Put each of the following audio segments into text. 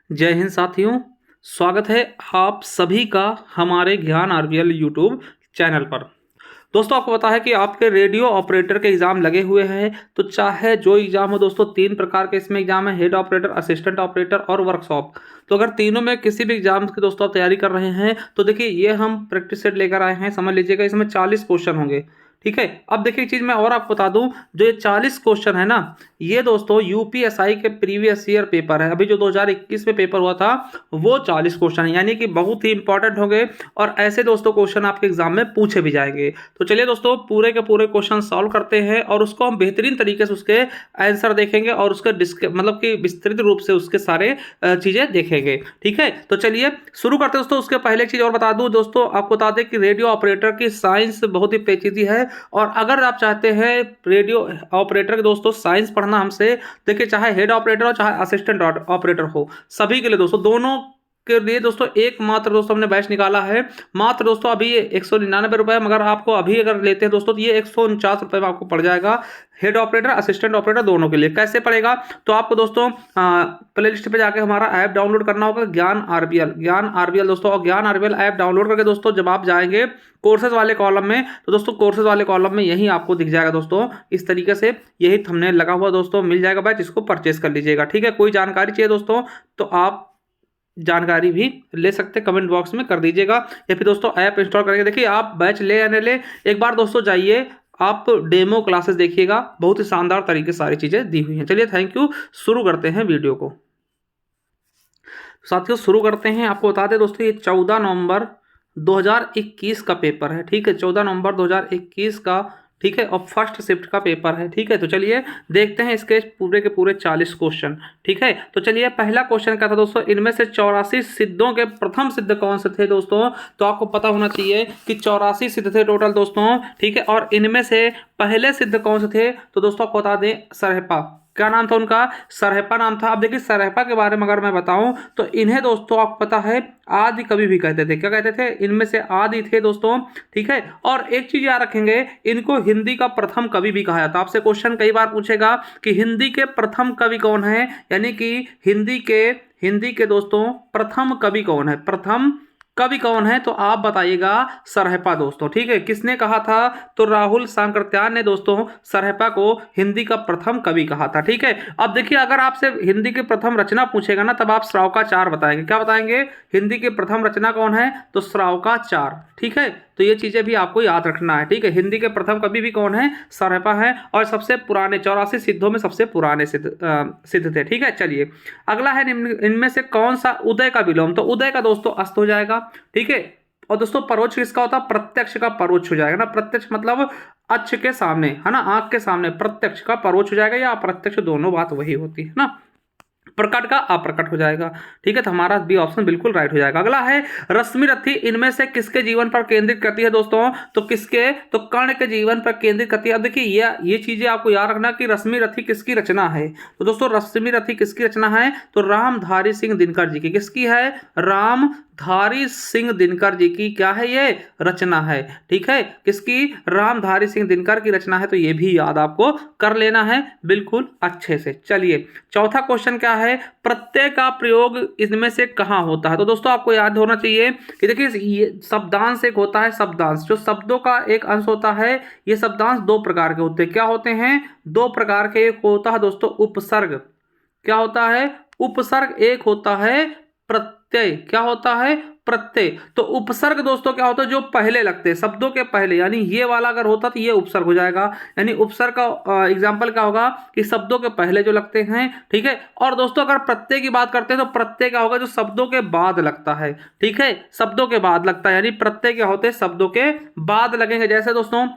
जय हिंद साथियों। स्वागत है आप सभी का हमारे ज्ञान आरबीएल यूट्यूब चैनल पर। दोस्तों, आपको पता है कि आपके रेडियो ऑपरेटर के एग्जाम लगे हुए हैं। तो चाहे जो एग्जाम हो दोस्तों, 3 प्रकार के इसमें एग्जाम है, हेड ऑपरेटर, असिस्टेंट ऑपरेटर और वर्कशॉप। तो अगर तीनों में किसी भी एग्जाम की दोस्तों आप तैयारी कर रहे हैं तो देखिए ये हम प्रैक्टिस सेट लेकर आए हैं। समझ लीजिएगा, इसमें 40 क्वेश्चन होंगे। ठीक है। अब देखिए एक चीज मैं और आपको बता दूं, जो ये 40 क्वेश्चन है ना, ये दोस्तों यूपीएसआई के प्रीवियस ईयर पेपर है। अभी जो 2021 में पेपर हुआ था वो 40 क्वेश्चन है, यानी कि बहुत ही इंपॉर्टेंट हो गए। और ऐसे दोस्तों क्वेश्चन आपके एग्जाम में पूछे भी जाएंगे। तो चलिए दोस्तों, पूरे के पूरे क्वेश्चन सॉल्व करते हैं और उसको हम बेहतरीन तरीके से उसके आंसर देखेंगे और उसके मतलब कि विस्तृत रूप से उसके सारे चीजें देखेंगे। ठीक है, तो चलिए शुरू करते हैं दोस्तों। उसके पहले एक चीज और बता दूं दोस्तों, आपको बता दें कि रेडियो ऑपरेटर की साइंस बहुत ही पेचीदी है। और अगर आप चाहते हैं रेडियो ऑपरेटर के दोस्तों साइंस पढ़ना हमसे, देखिए चाहे हेड ऑपरेटर हो चाहे असिस्टेंट ऑपरेटर हो, सभी के लिए दोस्तों, दोनों के लिए दोस्तों एकमात्र दोस्तों हमने बैच निकाला है। मात्र दोस्तों अभी ये 199 रुपए, मगर आपको अभी अगर लेते हैं दोस्तों तो ये 149 रुपए में आपको पड़ जाएगा। हेड ऑपरेटर असिस्टेंट ऑपरेटर दोनों के लिए। कैसे पड़ेगा? तो आपको दोस्तों प्ले लिस्ट पे जाके हमारा ऐप डाउनलोड करना होगा, ज्ञान आरबीएल दोस्तों। और ज्ञान आरबीएल ऐप डाउनलोड करके दोस्तों जब आप जाएंगे कोर्सेज वाले कॉलम में, तो दोस्तों कोर्सेज वाले कॉलम में यही आपको दिख जाएगा दोस्तों, इस तरीके से यही थंबनेल लगा हुआ दोस्तों मिल जाएगा बैच। इसको परचेस कर लीजिएगा। ठीक है, कोई जानकारी चाहिए दोस्तों तो आप जानकारी भी ले सकते, कमेंट बॉक्स में कर दीजिएगा। या फिर दोस्तों ऐप इंस्टॉल करके देखिए, आप बैच ले या नहीं ले, एक बार दोस्तों जाइए, आप डेमो क्लासेस देखिएगा, बहुत ही शानदार तरीके से सारी चीजें दी हुई हैं। चलिए थैंक यू, शुरू करते हैं वीडियो को। साथियों शुरू करते हैं। आपको बता दें दोस्तों, ये 14 नवंबर 2021 का पेपर है। ठीक है, 14 नवंबर 2021 का। ठीक है, और फर्स्ट शिफ्ट का पेपर है। ठीक है, तो चलिए देखते हैं इसके पूरे के पूरे 40 क्वेश्चन। ठीक है, तो चलिए पहला क्वेश्चन क्या था दोस्तों, इनमें से 84 सिद्धों के प्रथम सिद्ध कौन से थे दोस्तों? तो आपको पता होना चाहिए कि 84 सिद्ध थे टोटल दोस्तों। ठीक है, और इनमें से पहले सिद्ध कौन से थे? तो दोस्तों आपको बता दें, सरहपा। क्या नाम था उनका? सरहपा नाम था। अब देखिए सरहपा के बारे में अगर मैं बताऊं तो इन्हें दोस्तों आपको पता है आदि कवि भी कहते थे। क्या कहते थे? इनमें से आदि थे दोस्तों। ठीक है, और एक चीज याद रखेंगे, इनको हिंदी का प्रथम कवि भी कहा जाता है। आपसे क्वेश्चन कई बार पूछेगा कि हिंदी के प्रथम कवि कौन है, यानी कि हिंदी के दोस्तों प्रथम कवि कौन है, प्रथम कवि कौन है? तो आप बताइएगा सरहपा दोस्तों। ठीक है, किसने कहा था? तो राहुल सांकृत्यायन ने दोस्तों सरहपा को हिंदी का प्रथम कवि कहा था। ठीक है, अब देखिए अगर आपसे हिंदी की प्रथम रचना पूछेगा ना, तब आप श्रावकाचार बताएंगे। क्या बताएंगे? हिंदी की प्रथम रचना कौन है? तो श्रावकाचार। ठीक है, तो ये चीजें भी आपको याद रखना है। ठीक है, हिंदी के प्रथम कवि भी कौन है? सरहपा है। और सबसे पुराने 84 सिद्धों में सबसे पुराने सिद्ध थे। ठीक है, चलिए अगला है, इनमें से कौन सा उदय का विलोम? तो उदय का दोस्तों अस्त हो जाएगा। ठीक है, और दोस्तों परोक्ष किसका होता है? प्रत्यक्ष का परोक्ष हो जाएगा ना। प्रत्यक्ष मतलब अक्ष के सामने, है ना, आंख के सामने, प्रत्यक्ष का परोक्ष हो जाएगा, या अप्रत्यक्ष, दोनों बात वही होती है ना। प्रकट का अप्रकट हो जाएगा। ठीक है, तो हमारा बी ऑप्शन बिल्कुल राइट हो जाएगा। अगला है, रश्मि रथी इनमें से किसके जीवन पर केंद्रित करती है दोस्तों? तो किसके? तो कर्ण के जीवन पर केंद्रित करती है। अब देखिए ये चीजें आपको याद रखना कि रश्मि रथी किसकी रचना है। तो दोस्तों रश्मि रथी किसकी रचना है? तो रामधारी सिंह दिनकर जी की। किसकी है? रामधारी सिंह दिनकर जी की क्या है? ये रचना है। ठीक है, किसकी? रामधारी सिंह दिनकर की रचना है। तो ये भी याद आपको कर लेना है बिल्कुल अच्छे से। चलिए चौथा क्वेश्चन क्या है, प्रत्यय का प्रयोग इनमें से कहां होता है? तो दोस्तों आपको याद होना चाहिए कि देखिए ये शब्दांश एक होता है, शब्दांश जो शब्दों का एक अंश होता है। ये शब्दांश दो प्रकार के होते हैं। क्या होते हैं? दो प्रकार के। एक होता है दोस्तों उपसर्ग। क्या होता है? उपसर्ग। एक होता है प्रत्यय। क्या होता है? प्रत्यय। तो उपसर्ग दोस्तों क्या होता है? जो पहले लगते हैं, शब्दों के पहले, यानी ये वाला अगर होता तो ये उपसर्ग हो जाएगा। यानी उपसर्ग का एग्जांपल क्या होगा कि शब्दों के पहले जो लगते हैं। ठीक है, और दोस्तों अगर प्रत्यय की बात करते हैं तो प्रत्यय क्या होगा? जो शब्दों के बाद लगता है। ठीक है, शब्दों के बाद लगता है, यानी प्रत्यय क्या होते हैं? शब्दों के बाद लगेंगे। जैसे दोस्तों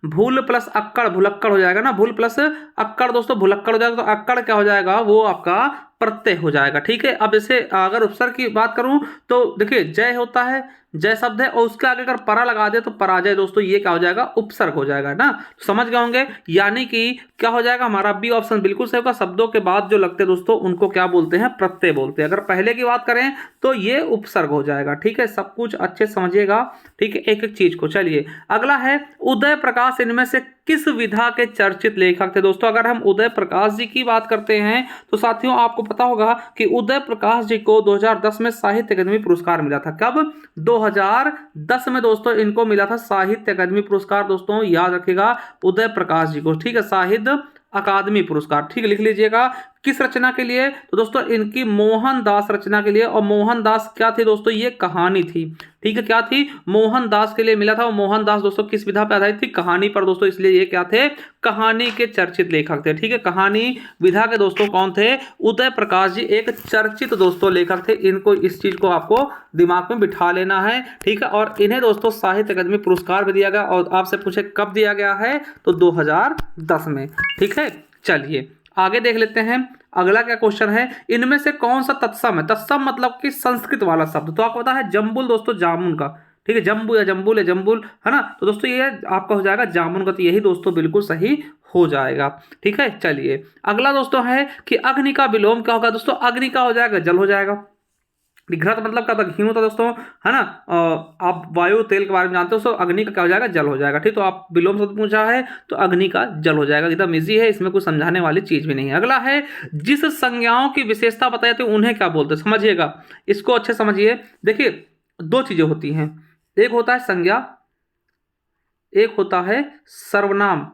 भूल प्लस अक्कड़ भुलक्कड़ हो जाएगा ना। भूल प्लस अक्कड़ दोस्तों भुलक्कड़ हो जाएगा। तो अक्कड़ क्या हो जाएगा? वो आपका प्रत्यय हो जाएगा। ठीक है, अब जैसे अगर उपसर्ग की बात करूं तो देखिए जय होता है, जय शब्द है और उसके आगे अगर परा लगा दे तो पराजय दोस्तों ये क्या हो जाएगा, उपसर्ग हो जाएगा ना, तो समझ गए होंगे। यानी कि क्या हो जाएगा हमारा बी ऑप्शन बिल्कुल सही होगा। शब्दों के बाद जो लगते हैं दोस्तों उनको क्या बोलते हैं, प्रत्यय बोलते हैं। अगर पहले की बात करें तो ये उपसर्ग हो जाएगा। ठीक है, सब कुछ अच्छे समझिएगा। ठीक है, एक एक चीज को। चलिए अगला है उदय प्रकाश इनमें से किस विधा के चर्चित लेखक थे। दोस्तों अगर हम उदय प्रकाश जी की बात करते हैं तो साथियों आपको पता होगा कि उदय प्रकाश जी को 2010 में साहित्य अकादमी पुरस्कार मिला था। कब? 2010 में दोस्तों इनको मिला था साहित्य अकादमी पुरस्कार। दोस्तों याद रखिएगा उदय प्रकाश जी को। ठीक है, साहित्य अकादमी पुरस्कार। ठीक है, लिख लीजिएगा। किस रचना के लिए? तो दोस्तों इनकी मोहनदास रचना के लिए। और मोहनदास क्या थी दोस्तों, ये कहानी थी। ठीक है, क्या थी? मोहनदास के लिए मिला था। और मोहनदास दोस्तों किस विधा पर आधारित थी? कहानी पर दोस्तों, इसलिए ये क्या थे, कहानी के चर्चित लेखक थे। ठीक है, कहानी विधा के दोस्तों कौन थे? उदय प्रकाश जी एक चर्चित दोस्तों लेखक थे। इनको इस चीज को आपको दिमाग में बिठा लेना है। ठीक है, और इन्हें दोस्तों साहित्य अकादमी पुरस्कार भी दिया गया। और आपसे पूछे कब दिया गया है, तो 2010 में। ठीक है, चलिए आगे देख लेते हैं। अगला क्या क्वेश्चन है, इनमें से कौन सा तत्सम है? तत्सम मतलब कि संस्कृत वाला शब्द। तो आपको पता है जम्बुल दोस्तों, जामुन का। ठीक है, जम्बू या जम्बुल है, जम्बुल है ना, तो दोस्तों ये आपका हो जाएगा जामुन का। तो यही दोस्तों बिल्कुल सही हो जाएगा। ठीक है, चलिए अगला दोस्तों है कि अग्नि का विलोम क्या होगा। दोस्तों अग्नि का हो जाएगा, जल हो जाएगा। घृत मतलब क्या था, घी होता दोस्तों, है ना। आप वायु तेल के बारे में जानते हो, तो अग्नि का क्या हो जाएगा, जल हो जाएगा। ठीक, तो आप विलोम शब्द पूछा है तो अग्नि का जल हो जाएगा। एकदम इजी है, इसमें कुछ समझाने वाली चीज भी नहीं है। अगला है जिस संज्ञाओं की विशेषता बताई जाती है उन्हें क्या बोलते हैं। समझिएगा, इसको अच्छे समझिए। देखिए दो चीजें होती हैं, एक होता है संज्ञा, एक होता है सर्वनाम।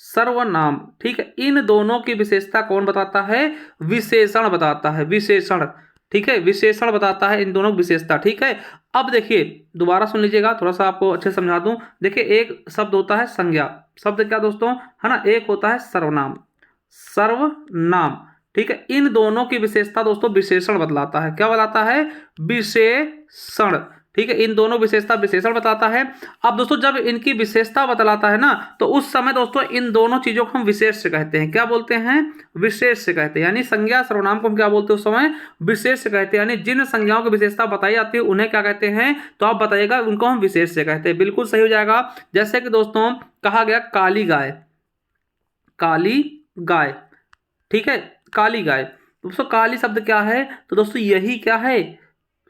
सर्वनाम, ठीक है, इन दोनों की विशेषता कौन बताता है? विशेषण बताता है, विशेषण। ठीक है, विशेषण बताता है इन दोनों की विशेषता। ठीक है, अब देखिए दोबारा सुन लीजिएगा, थोड़ा सा आपको अच्छे से समझा दूं। देखिए एक शब्द होता है संज्ञा, शब्द क्या दोस्तों, है ना, एक होता है सर्वनाम, सर्वनाम। ठीक है, इन दोनों की विशेषता दोस्तों विशेषण बतलाता है। क्या बताता है? विशेषण। ठीक है, इन दोनों विशेषता विशेषण बताता है। अब दोस्तों जब इनकी विशेषता बतलाता है ना, तो उस समय दोस्तों इन दोनों चीजों को हम विशेष से कहते हैं। क्या बोलते हैं? विशेष से कहते हैं। यानी संज्ञा सर्वनाम को हम क्या बोलते हैं उस समय? विशेष से कहते हैं। यानी जिन संज्ञाओं की विशेषता बताई जाती है उन्हें क्या कहते हैं, तो आप बताइएगा, उनको हम विशेष से कहते हैं। बिल्कुल सही हो जाएगा। जैसे कि दोस्तों कहा गया काली गाय, काली गाय। ठीक है, काली गाय। दोस्तों काली शब्द क्या है, तो दोस्तों यही क्या है,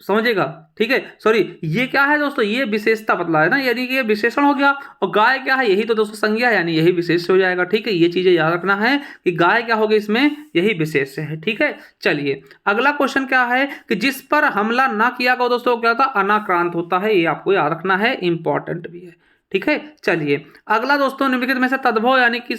समझिएगा। ठीक है, सॉरी, ये क्या है दोस्तों, ये विशेषता बतला है ना, यानी कि ये विशेषण हो गया। और गाय क्या है, यही तो दोस्तों संज्ञा है, यानी यही विशेष हो जाएगा। ठीक है, ये चीजें याद रखना है कि गाय क्या होगी इसमें, यही विशेष है। ठीक है, चलिए अगला क्वेश्चन क्या है कि जिस पर हमला ना किया गया दोस्तों क्या होता है, अनाक्रांत होता है। ये आपको याद रखना है, इंपॉर्टेंट भी है। ठीक है, चलिए अगला दोस्तों निम्नलिखित में से तद्भव यानी कि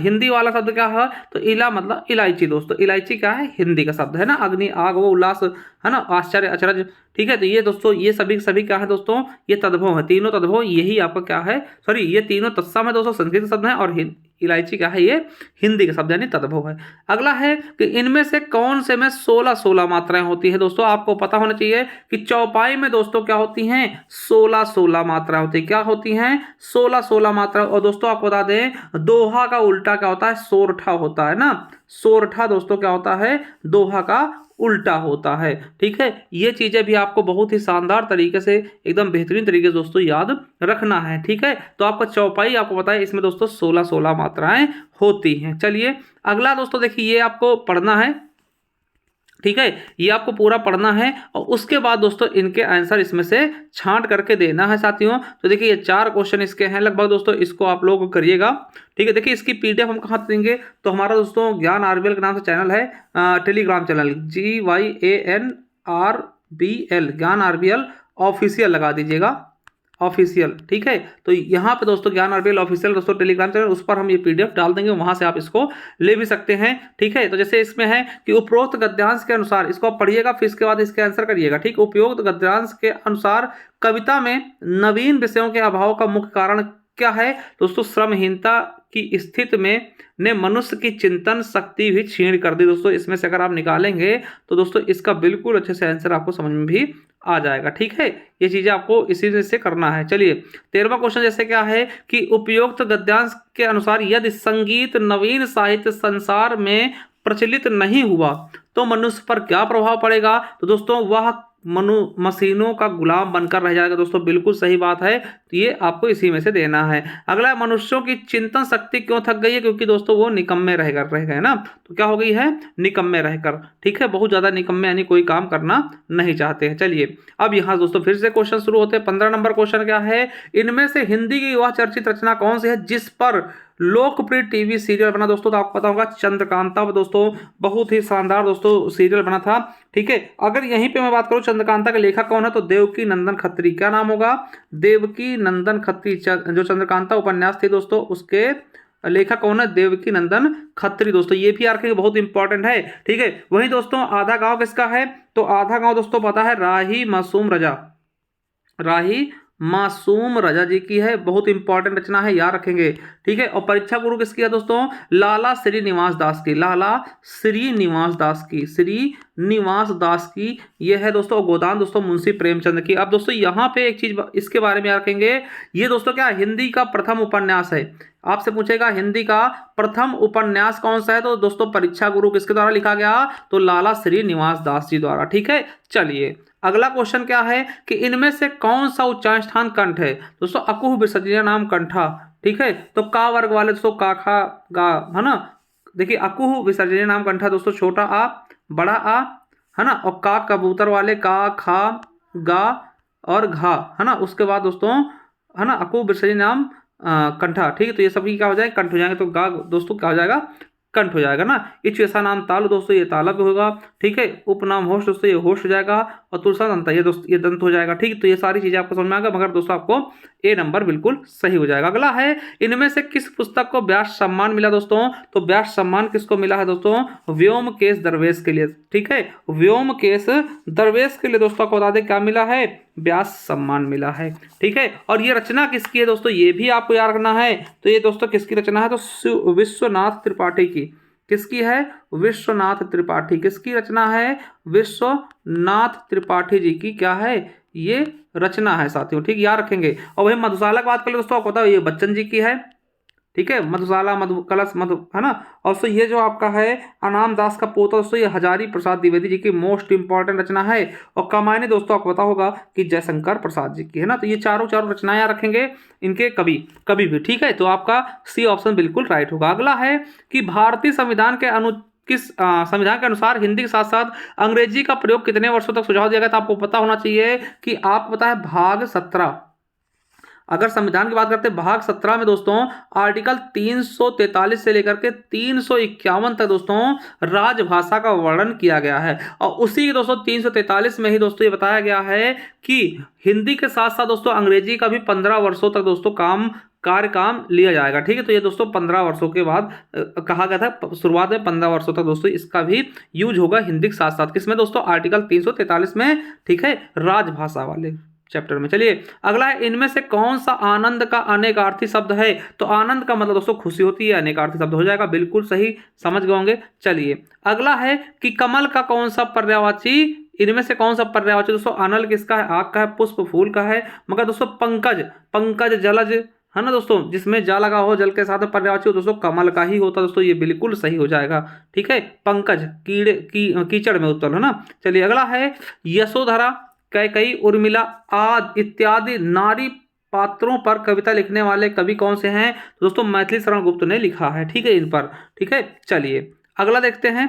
हिंदी वाला शब्द क्या है, तो इला मतलब इलायची। दोस्तों इलायची क्या है, हिंदी का शब्द है ना। अग्नि, आग, वो उल्लास, है ना, आश्चर्य, अचरज। ठीक है, तो ये दोस्तों ये सभी क्या है दोस्तों, ये तद्भव है। तीनों तद्भव यही आपका क्या है, सॉरी ये तीनों तत्सम है दोस्तों, संस्कृत शब्द है। और इलायची क्या है, ये हिंदी का शब्द यानी तद्भव है। अगला है कि इनमें से कौन से में 16 मात्राएं होती है। दोस्तों आपको पता होना चाहिए कि चौपाई में दोस्तों क्या होती हैं, 16 मात्राएं होती है। क्या होती हैं, 16 मात्रा। और दोस्तों आपको बता दें दोहा का उल्टा क्या होता है, सोरठा होता है ना। सोरठा दोस्तों क्या होता है, दोहा का उल्टा होता है। ठीक है, ये चीजें भी आपको बहुत ही शानदार तरीके से, एकदम बेहतरीन तरीके से दोस्तों याद रखना है। ठीक है, तो आपका चौपाई आपको बताया, इसमें दोस्तों 16 मात्राएं होती हैं। चलिए अगला दोस्तों देखिए, ये आपको पढ़ना है। ठीक है, ये आपको पूरा पढ़ना है और उसके बाद दोस्तों इनके आंसर इसमें से छांट करके देना है साथियों। तो देखिए ये 4 क्वेश्चन इसके हैं लगभग दोस्तों, इसको आप लोग करिएगा। ठीक है, देखिए इसकी पीडीएफ हम कहाँ देंगे, तो हमारा दोस्तों ज्ञान आरबीएल के नाम से चैनल है, टेलीग्राम चैनल GYANRBL, ज्ञान आरबीएल ऑफिशियल लगा दीजिएगा, ऑफिशियल। ठीक है, तो यहाँ पे दोस्तों ज्ञान आरबीएल ऑफिशियल दोस्तों टेलीग्राम चैनल, उस पर हम ये पीडीएफ डाल देंगे, वहां से आप इसको ले भी सकते हैं। ठीक है, तो जैसे इसमें है कि उपरोक्त गद्यांश के अनुसार, इसको आप पढ़िएगा फिर इसके बाद इसके आंसर करिएगा। ठीक, उपरोक्त गद्यांश के अनुसार कविता में नवीन विषयों के अभाव का मुख्य कारण क्या है। दोस्तों श्रमहीनता की स्थिति में ने मनुष्य की चिंतन शक्ति भी छीण कर दी। दोस्तों इसमें से अगर आप निकालेंगे तो दोस्तों इसका बिल्कुल अच्छे से आंसर आपको समझ में भी आ जाएगा। ठीक है, ये चीजें आपको इसी से करना है। चलिए 13वां क्वेश्चन जैसे क्या है कि उपयुक्त गद्यांश के अनुसार यदि संगीत नवीन साहित्य संसार में प्रचलित नहीं हुआ तो मनुष्य पर क्या प्रभाव पड़ेगा। तो दोस्तों वह मशीनों का गुलाम बनकर रह जाएगा दोस्तों, बिल्कुल सही बात है। तो ये आपको इसी में से देना है। अगला, मनुष्यों की चिंतन शक्ति क्यों थक गई है? क्योंकि दोस्तों वो निकम्मे रह गए ना, तो क्या हो गई है? निकम्मे रहकर, ठीक है, बहुत ज्यादा निकम्मे, यानी कोई काम करना नहीं चाहते हैं। चलिए अब यहाँ दोस्तों फिर से क्वेश्चन शुरू होते हैं। 15 नंबर क्वेश्चन क्या है? इनमें से हिंदी की वह चर्चित रचना कौन सी है जिस पर लोकप्रिय टीवी सीरियल बना? दोस्तों तो आपको पता होगा चंद्रकांता, दोस्तों बहुत ही शानदार दोस्तों सीरियल बना था, ठीक है। अगर यहीं पे मैं बात करूं चंद्रकांता के लेखक कौन है, तो देवकी नंदन खत्री। क्या नाम होगा? देवकी नंदन खत्री। जो चंद्रकांता उपन्यास थी दोस्तों, उसके लेखक कौन है? देवकी नंदन खत्री। दोस्तों ये भी आर बहुत इंपॉर्टेंट है, ठीक है। वहीं दोस्तों आधा गांव किसका है? तो आधा गांव दोस्तों पता है राही मासूम रजा, राही मासूम रजा जी की है, बहुत इंपॉर्टेंट रचना है, याद रखेंगे, ठीक है। और परीक्षा गुरु किसकी है दोस्तों? लाला श्रीनिवास दास की, लाला श्रीनिवास दास की, श्रीनिवास दास की ये है दोस्तों। गोदान दोस्तों मुंशी प्रेमचंद की। अब दोस्तों यहाँ पे एक चीज इसके बारे में याद रखेंगे, ये दोस्तों क्या हिंदी का प्रथम उपन्यास है। आपसे पूछेगा हिंदी का प्रथम उपन्यास कौन सा है, तो दोस्तों परीक्षा गुरु किसके द्वारा लिखा गया? तो लाला श्रीनिवास दास जी द्वारा, ठीक है। चलिए अगला क्वेश्चन क्या है कि इनमें से कौन सा उच्चारण स्थान कंठ है? दोस्तों अकुह विसर्जनीय नाम कंठा, ठीक है। तो का वर्ग वाले दोस्तों का खा गा, है ना। देखिए अकुह विसर्जनीय नाम कंठा दोस्तों, छोटा आ बड़ा आ, है ना। और का कबूतर वाले का खा गा और घा, है ना। उसके बाद दोस्तों है ना अकुह विसर्जनीय नाम कंठा, ठीक है। तो ये सभी क्या हो जाएगा? कंठ हो जाएंगे। तो गा दोस्तों क्या हो जाएगा? कंठ हो जाएगा ना। इच ऐसा नाम तालु दोस्तों, ये तालब होगा, ठीक है। उपनाम होश दोस्तों, ये होश हो जाएगा। और तुलसा दंत ये दोस्तों ये दंत हो जाएगा, ठीक। तो ये सारी चीजें आपको समझ में आएगा, मगर दोस्तों आपको ए नंबर बिल्कुल सही हो जाएगा। अगला है इनमें से किस पुस्तक को व्यास सम्मान मिला? दोस्तों तो व्यास सम्मान किसको मिला है दोस्तों? व्योमकेश दरवेश के लिए, ठीक है। व्योमकेश दरवेश के लिए दोस्तों आपको बता दें क्या मिला है? व्यास सम्मान मिला है, ठीक है। और ये रचना किसकी है दोस्तों? ये भी आपको याद रखना है। तो ये दोस्तों किसकी रचना है? तो विश्वनाथ त्रिपाठी की। किसकी है? विश्वनाथ त्रिपाठी। किसकी रचना है? विश्वनाथ त्रिपाठी जी की क्या है? ये रचना है साथियों, ठीक, याद रखेंगे। और वही मधुशाला की बात करें दोस्तों, आपको पता है ये बच्चन जी की है, ठीक है। मधुशाला, मधु कलश, मधु, है ना। और सो ये जो आपका है अनाम दास का पोता दोस्तों, ये हजारी प्रसाद द्विवेदी जी की मोस्ट इंपॉर्टेंट रचना है। और कमायने दोस्तों आपको पता होगा कि जयशंकर प्रसाद जी की, है ना। तो ये चारों रचनाएं रखेंगे इनके कभी कभी भी, ठीक है। तो आपका सी ऑप्शन बिल्कुल राइट होगा। अगला है कि भारतीय संविधान के संविधान के अनुसार हिंदी के साथ साथ अंग्रेजी का प्रयोग कितने वर्षों तक सुझाव दिया गया था? आपको पता होना चाहिए कि आपको पता है भाग 17, अगर संविधान की बात करते हैं भाग 17 में दोस्तों आर्टिकल 343 से लेकर के 351 तक दोस्तों राजभाषा का वर्णन किया गया है। और उसी दोस्तों 343 में ही दोस्तों ये बताया गया है कि हिंदी के साथ साथ दोस्तों अंग्रेजी का भी 15 वर्षों तक दोस्तों काम लिया जाएगा, ठीक है। तो ये दोस्तों 15 वर्षों के बाद कहा गया था, शुरुआत में 15 वर्षों तक दोस्तों इसका भी यूज होगा हिंदी के साथ साथ। किसमें दोस्तों? आर्टिकल 343 में, ठीक है, राजभाषा वाले चैप्टर में। चलिए अगला है इनमें से कौन सा आनंद का अनेकार्थी शब्द है? तो आनंद का मतलब दोस्तों खुशी होती है, अनेकार्थी शब्द हो जाएगा, बिल्कुल सही समझ गए होंगे। चलिए अगला है कि कमल का कौन सा पर्यायवाची, इनमें से कौन सा पर्यायवाची दोस्तों? अनल किसका है? आग का है। पुष्प फूल का है। मगर दोस्तों पंकज जलज, है ना दोस्तों, जिसमें जा लगा हो जल के साथ पर्यायवाची हो दोस्तों कमल का ही होता दोस्तों, ये बिल्कुल सही हो जाएगा, ठीक है। पंकज कीचड़ में उत्पल, है ना। चलिए अगला है यशोधरा, कैकई, उर्मिला आदि इत्यादि नारी पात्रों पर कविता लिखने वाले कवि कौन से हैं? तो दोस्तों मैथिली शरण गुप्त ने लिखा है, ठीक है, इन पर, ठीक है। चलिए अगला देखते हैं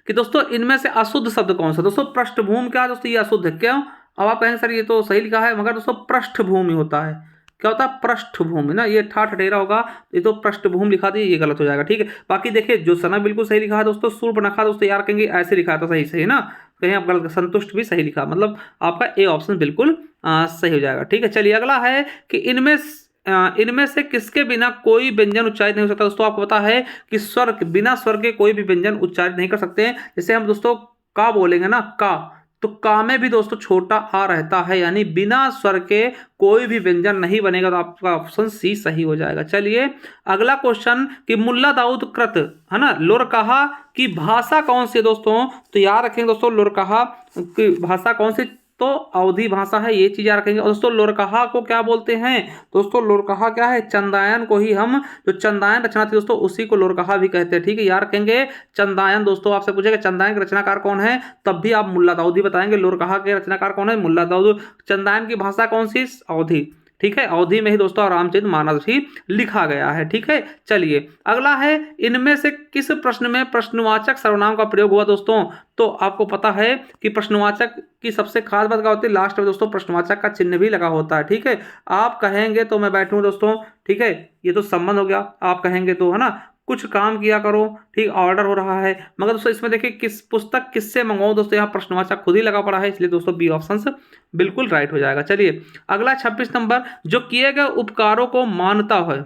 कि दोस्तों इनमें से अशुद्ध शब्द कौन सा? दोस्तों पृष्ठभूमि। क्या दोस्तों ये अशुद्ध है? क्यों? अब आप कहेंगे सर ये तो सही लिखा है, मगर दोस्तों पृष्ठभूमि होता है। क्या होता है? पृष्ठभूमि ना, ये ठठेरा होगा, ये तो पृष्ठभूमि लिखा दी, ये गलत हो जाएगा, ठीक है। बाकी देखिए जो सना बिल्कुल सही लिखा है दोस्तों, सूर्पनखा दोस्तों यार कहेंगे ऐसे लिखा था, सही सही ना, कहीं आप गलत, संतुष्ट भी सही लिखा, मतलब आपका ए ऑप्शन बिल्कुल सही हो जाएगा, ठीक है। चलिए अगला है कि इनमें से किसके बिना कोई व्यंजन उच्चारित नहीं हो सकता? दोस्तों आपको पता है कि स्वर, बिना स्वर के कोई भी व्यंजन उच्चारित नहीं कर सकते हैं। जैसे हम दोस्तों का बोलेंगे ना, का, तो का में भी दोस्तों छोटा आ रहता है, यानी बिना स्वर के कोई भी व्यंजन नहीं बनेगा। तो आपका ऑप्शन सी सही हो जाएगा। चलिए अगला क्वेश्चन कि मुल्ला दाऊद कृत, है ना, लुरकहा की भाषा कौन सी है दोस्तों? तो याद रखेंगे दोस्तों लुरकहा की भाषा कौन सी? तो अवधी भाषा है, ये चीज याद रखेंगे। और दोस्तों लोरकहा को क्या बोलते हैं? दोस्तों लोरकहा क्या है? चंदायन को ही हम, जो चंदायन रचना थी दोस्तों उसी को लोरकहा भी कहते हैं, ठीक है, याद रखेंगे। चंदायन, दोस्तों आपसे पूछेगा चंदायन के रचनाकार कौन है, तब भी आप मुल्ला दाऊदी बताएंगे। लोरकहा के रचनाकार कौन है? मुल्ला दाऊद। चंदायन की भाषा कौन सी? अवधी, ठीक है, अवधि में ही दोस्तों रामचरित मानस ही लिखा गया है, ठीक है। चलिए अगला है, इनमें से किस प्रश्न में प्रश्नवाचक सर्वनाम का प्रयोग हुआ दोस्तों? तो आपको पता है कि प्रश्नवाचक की सबसे खास बात क्या होती है, लास्ट में दोस्तों प्रश्नवाचक का चिन्ह भी लगा होता है, ठीक है। आप कहेंगे तो मैं बैठूं दोस्तों, ठीक है, ये तो संबंध हो गया, आप कहेंगे तो, है ना, कुछ काम किया करो, ठीक, ऑर्डर हो रहा है। मगर दोस्तों इसमें देखिए किस पुस्तक किससे मंगवाओ, दोस्तों यहाँ प्रश्नवाचक खुद ही लगा पड़ा है, इसलिए दोस्तों बी ऑप्शन बिल्कुल राइट हो जाएगा। चलिए अगला 26 नंबर, जो किए गए उपकारों को मानता है,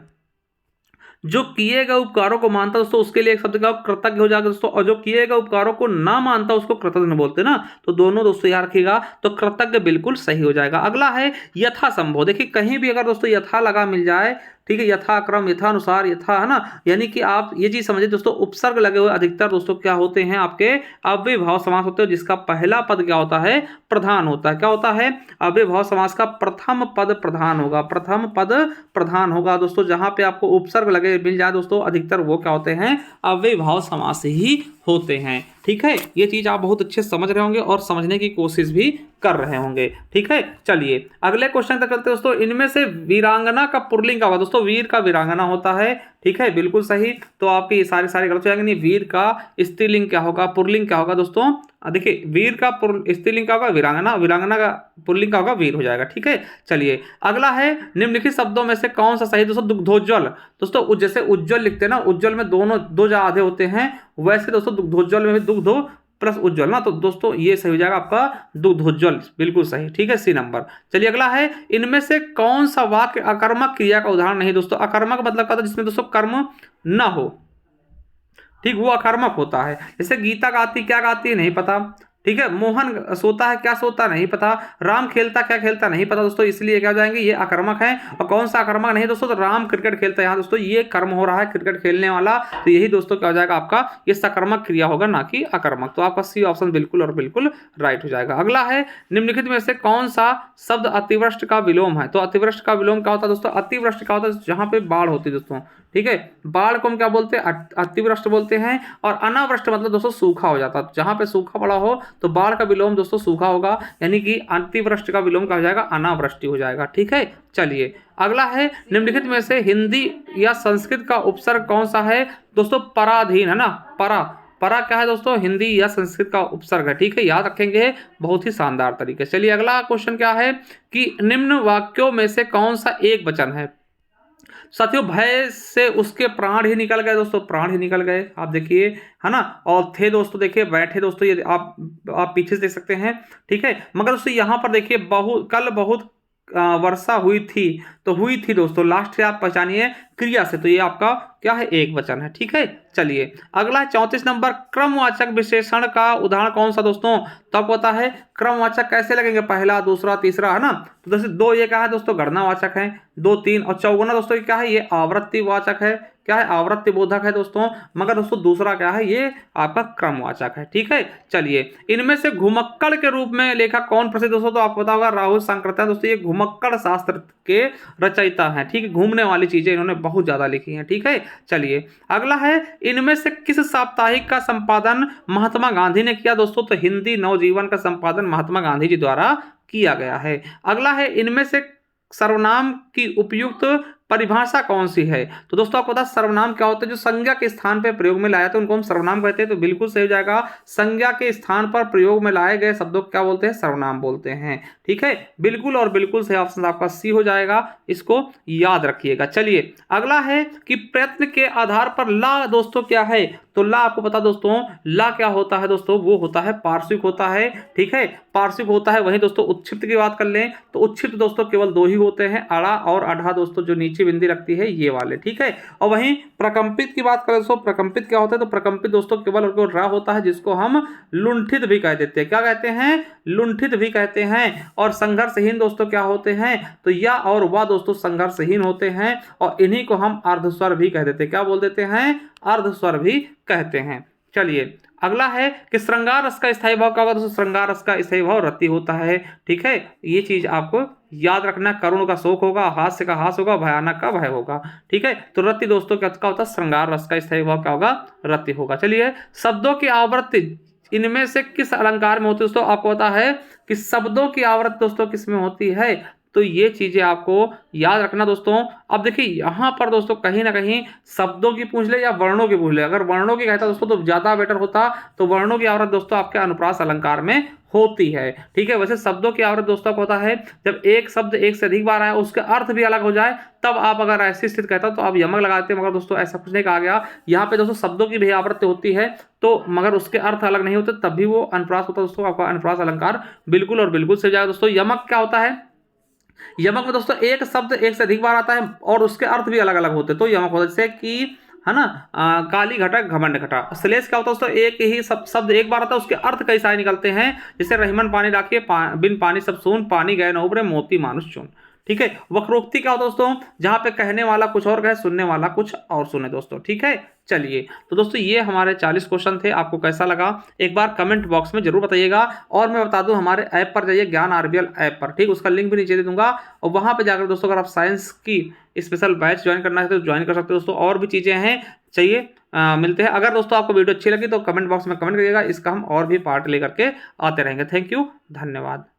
जो किए गए उपकारों को मानता दोस्तों उसके लिए एक शब्द का कृतज्ञ हो जाएगा दोस्तों, और जो किए गए उपकारों को ना मानता उसको कृतज्ञ बोलते ना, तो दोनों दोस्तों याद रखिएगा, तो कृतज्ञ बिल्कुल सही हो जाएगा। अगला है यथा संभव, देखिए कहीं भी अगर दोस्तों यथा लगा मिल जाए, ठीक है, यथाक्रम, यथानुसार, यथा, है ना, यानी कि आप ये चीज समझिए दोस्तों, उपसर्ग लगे हुए अधिकतर दोस्तों क्या होते हैं, आपके अव्ययभाव समास होते हैं, जिसका पहला पद क्या होता है, प्रधान होता है। क्या होता है? अव्ययभाव समास का प्रथम पद प्रधान होगा, प्रथम पद प्रधान होगा दोस्तों। जहां पे आपको उपसर्ग लगे मिल जाए दोस्तों, अधिकतर वो क्या होते हैं, अव्ययभाव समास ही होते हैं, ठीक है। ये चीज आप बहुत अच्छे समझ रहे होंगे और समझने की कोशिश भी कर रहे होंगे, ठीक है। चलिए अगले क्वेश्चन तक चलते हैं दोस्तों, इनमें से वीरांगना का पुल्लिंग क्या होगा? दोस्तों वीर का वीरांगना होता है, ठीक है, बिल्कुल सही। तो आपके सारे सारे गलत हो जाएंगे। नहीं, वीर का स्त्रीलिंग क्या होगा, पुल्लिंग क्या होगा दोस्तों? देखिए वीर का स्त्रीलिंग क्या होगा, वीरांगना, वीरांगना का पुल्लिंग क्या होगा, वीर हो जाएगा, ठीक है। चलिए अगला है, निम्नलिखित शब्दों में से कौन सा सही दोस्तों? दुग्धोज्वल, दोस्तों जैसे उज्ज्वल लिखते हैं ना, उज्ज्वल में दोनों दो जा आधे होते हैं, वैसे दोस्तों दुग्धोज्वल में भी दुग्धो प्लस उज्ज्वल ना, तो दोस्तों ये सही हो जाएगा आपका दुग्धोज्वल, बिल्कुल सही, ठीक है, सी नंबर। चलिए अगला है, इनमें से कौन सा वाक्य अकर्मक क्रिया का उदाहरण नहीं दोस्तों? अकर्मक मतलब क्या था? जिसमें दोस्तों कर्म ना हो, ठीक, वो अकर्मक होता है। जैसे गीता गाती, क्या गाती है नहीं पता, ठीक है, मोहन सोता है, क्या सोता नहीं पता, राम खेलता, क्या खेलता नहीं पता दोस्तों, इसलिए क्या हो जाएंगे, ये अकर्मक है। और कौन सा अकर्मक नहीं दोस्तों? तो राम क्रिकेट खेलता है, यहाँ दोस्तों ये कर्म हो रहा है क्रिकेट खेलने वाला, तो यही दोस्तों क्या हो जाएगा आपका, ये सकर्मक क्रिया होगा, ना कि अकर्मक। तो आपका सी ऑप्शन बिल्कुल और बिल्कुल राइट हो जाएगा। अगला है, निम्नलिखित में से कौन सा शब्द अतिवृष्टि का विलोम है? तो अतिवृष्टि का विलोम क्या होता है दोस्तों? अतिवृष्टि क्या होता है? जहां पे बाढ़ होती है दोस्तों, ठीक है, बाढ़ को हम क्या बोलते हैं? अतिवृष्टि बोलते हैं। और अनावृष्टि मतलब दोस्तों सूखा हो जाता है, जहां पे सूखा पड़ा हो तो बाढ़ का विलोम दोस्तों सूखा होगा, यानी कि अतिवृष्टि का विलोम क्या हो जाएगा? अनावृष्टि हो जाएगा, ठीक है। चलिए अगला है, निम्नलिखित में से हिंदी या संस्कृत का उपसर्ग कौन सा है दोस्तों? पराधीन, है ना, परा, परा क्या है दोस्तों? हिंदी या संस्कृत का उपसर्ग है, ठीक है, याद रखेंगे बहुत ही शानदार तरीके से। चलिए अगला क्वेश्चन क्या है कि निम्न वाक्यों में से कौन सा एक वचन है? साथियों भय से उसके प्राण ही निकल गए दोस्तों, प्राण ही निकल गए, आप देखिए, है ना। और थे दोस्तों, देखिए बैठे दोस्तों, ये आप पीछे से देख सकते हैं, ठीक है। मगर दोस्तों यहाँ पर देखिए कल बहुत वर्षा हुई थी, तो हुई थी दोस्तों, लास्ट से आप पहचानिए क्रिया से, तो ये आपका क्या है? एक वचन है, ठीक है। चलिए अगला 34 नंबर, क्रमवाचक विशेषण का उदाहरण कौन सा दोस्तों? तो आपको पता है क्रमवाचक कैसे लगेंगे, पहला, दूसरा, तीसरा, है ना। तो जैसे दो ये क्या है दोस्तों? गणनावाचक है, 2, 3 और चौगुना दोस्तों क्या है? ये आवृत्तिवाचक है, क्या है? आवृत्ति बोधक है दोस्तों। मगर दोस्तों दूसरा क्या है? ये आपका क्रमवाचक है, ठीक है। चलिए इनमें से घुमक्कड़ के रूप में लेखक कौन प्रसिद्ध दोस्तों? तो आपको पता होगा राहुल सांकृत्यायन दोस्तों, ये घुमक्कड़ शास्त्र के रचयिता हैं, ठीक है, घूमने वाली चीजें इन्होंने बहुत ज्यादा लिखी हैं, ठीक है। चलिए अगला है, इनमें से किस साप्ताहिक का संपादन महात्मा गांधी ने किया दोस्तों? तो हिंदी नवजीवन का संपादन महात्मा गांधी जी द्वारा किया गया है। अगला है, इनमें से सर्वनाम की उपयुक्त परिभाषा कौन सी है? तो दोस्तों आपको पता सर्वनाम क्या होता है? जो संज्ञा के स्थान पर प्रयोग में लाया तो उनको हम सर्वनाम कहते हैं, तो बिल्कुल सही हो जाएगा। संज्ञा के स्थान पर प्रयोग में लाए गए शब्दों को क्या बोलते हैं? सर्वनाम बोलते हैं, ठीक है, बिल्कुल और बिल्कुल सही ऑप्शन आपका सी हो जाएगा, इसको याद रखिएगा। चलिए अगला है कि प्रयत्न के आधार पर ला दोस्तों क्या है? तो ला आपको पता दोस्तों, ला क्या होता है दोस्तों? वो होता है पार्श्विक होता है, ठीक है, पार्श्विक होता है। वहीं दोस्तों उत्क्षिप्त की बात कर लें तो उत्क्षिप्त दोस्तों केवल दो ही होते हैं, अड़ा और अढ़ा दोस्तों, जो नीचे बिंदी रखती है ये वाले, ठीक है। और वहीं प्रकंपित की बात करें दोस्तों, प्रकंपित क्या होता है? तो प्रकंपित दोस्तों केवल और रा होता है, जिसको हम लुंठित भी कह देते हैं। क्या कहते हैं? लुंठित भी कहते हैं। और संघर्षहीन दोस्तों क्या होते हैं? तो या और वह दोस्तों संघर्षहीन होते हैं, और इन्हीं को हम अर्धस्वर भी कह देते हैं। क्या बोल देते हैं? अर्धस्वर भी कहते हैं। चलिए अगला है कि श्रृंगार रस का स्थायी भाव क्या होगा दोस्तों, श्रृंगार रस का स्थायी भाव रति होता है। ठीक है, ये चीज आपको याद रखना। करुण का शोक होगा, हास्य का हास होगा, भयानक का भय होगा। ठीक है, तो रति दोस्तों क्या होता है, श्रृंगार रस का स्थायी भाव क्या होगा, रति होगा। चलिए, शब्दों की आवृत्ति इनमें से किस अलंकार में होती है दोस्तों, आपको पता है कि शब्दों की आवृत्ति दोस्तों किस में होती है, तो ये चीजें आपको याद रखना दोस्तों। अब देखिए यहाँ पर दोस्तों कहीं ना कहीं शब्दों की पूछ ले या वर्णों की पूछ ले, अगर वर्णों की कहता दोस्तों तो ज्यादा बेटर होता, तो वर्णों की आवृत्ति दोस्तों आपके अनुप्रास अलंकार में होती है। ठीक है, वैसे शब्दों की आवृत्ति दोस्तों को होता है जब एक शब्द एक से अधिक बार आए, उसके अर्थ भी अलग हो जाए, तब आप अगर ऐसी स्थिति कहता तो आप यमक लगाते हैं, मगर दोस्तों ऐसा कुछ नहीं कहा गया। यहाँ पे दोस्तों शब्दों की भी आवृत्ति होती है, तो मगर उसके अर्थ अलग नहीं होते, तब भी वो अनुप्रास होता है दोस्तों। आपका अनुप्रास अलंकार बिल्कुल और बिल्कुल सही जाएगा दोस्तों। यमक क्या होता है, यमक में दोस्तों एक शब्द एक से अधिक बार आता है और उसके अर्थ भी अलग अलग होते हैं, तो यमक होता है। जैसे कि है ना, काली घटा घमंड घटा। श्लेष क्या होता है दोस्तों, एक ही शब्द एक बार आता है, उसके अर्थ कई सारे निकलते हैं। जैसे रहीमन पानी राखिए, बिन पानी सब सून, पानी गए न उबरे, मोती मानुष चून। ठीक है, वक्रोक्ति क्या होता है दोस्तों, जहां पे कहने वाला कुछ और कहे, सुनने वाला कुछ और सुने दोस्तों। ठीक है, चलिए तो दोस्तों ये हमारे 40 क्वेश्चन थे। आपको कैसा लगा एक बार कमेंट बॉक्स में जरूर बताइएगा। और मैं बता दूं, हमारे ऐप पर जाइए, ज्ञान आरबीएल ऐप पर, ठीक, उसका लिंक भी नीचे दे दूंगा। और वहां पे जाकर दोस्तों अगर आप साइंस की स्पेशल बैच ज्वाइन करना है तो ज्वाइन कर सकते हो दोस्तों। और भी चीजें हैं, चाहिए मिलते हैं। अगर दोस्तों आपको वीडियो अच्छी लगी तो कमेंट बॉक्स में कमेंट करिएगा, इसका हम और भी पार्ट लेकर के आते रहेंगे। थैंक यू, धन्यवाद।